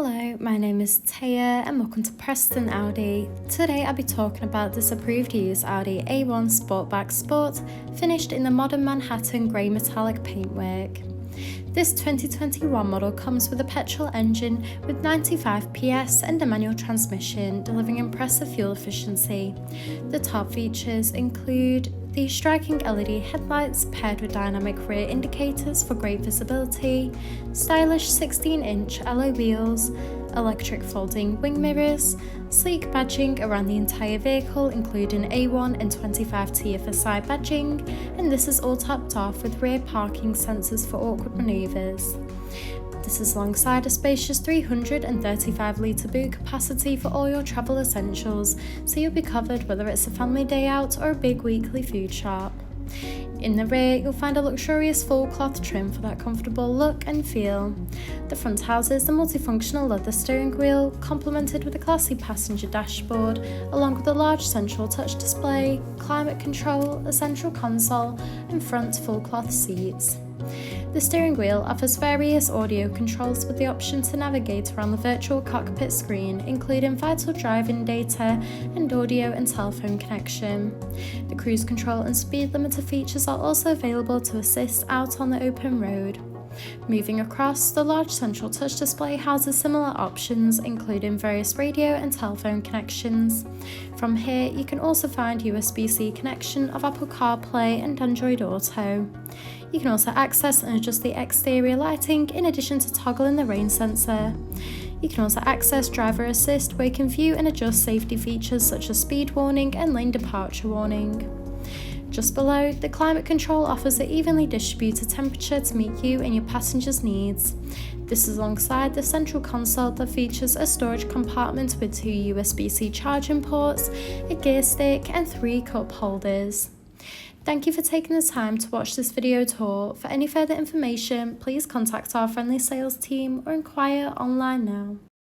Hello, my name is Taya and welcome to Preston Audi. Today I'll be talking about this approved use Audi A1 Sportback Sport, finished in the modern Manhattan grey metallic paintwork. This 2021 model comes with a petrol engine with 95 PS and a manual transmission, delivering impressive fuel efficiency. The top features include the striking LED headlights paired with dynamic rear indicators for great visibility, stylish 16-inch alloy wheels, electric folding wing mirrors, sleek badging around the entire vehicle including A1 and 25 TFSI badging, and this is all topped off with rear parking sensors for awkward manoeuvres. This is alongside a spacious 335-litre boot capacity for all your travel essentials, so you'll be covered whether it's a family day out or a big weekly food shop. In the rear, you'll find a luxurious full cloth trim for that comfortable look and feel. The front houses the multifunctional leather steering wheel, complemented with a classy passenger dashboard, along with a large central touch display, climate control, a central console, and front full cloth seats. The steering wheel offers various audio controls with the option to navigate around the virtual cockpit screen, including vital driving data and audio and telephone connection. The cruise control and speed limiter features are also available to assist out on the open road. Moving across, the large central touch display houses similar options, including various radio and telephone connections. From here, you can also find USB-C connection of Apple CarPlay and Android Auto. You can also access and adjust the exterior lighting in addition to toggling the rain sensor. You can also access driver assist, where you can view and adjust safety features such as speed warning and lane departure warning. Just below, the climate control offers an evenly distributed temperature to meet you and your passengers' needs. This is alongside the central console that features a storage compartment with 2 USB-C charging ports, a gear stick, and 3 cup holders. Thank you for taking the time to watch this video tour. For any further information, please contact our friendly sales team or inquire online now.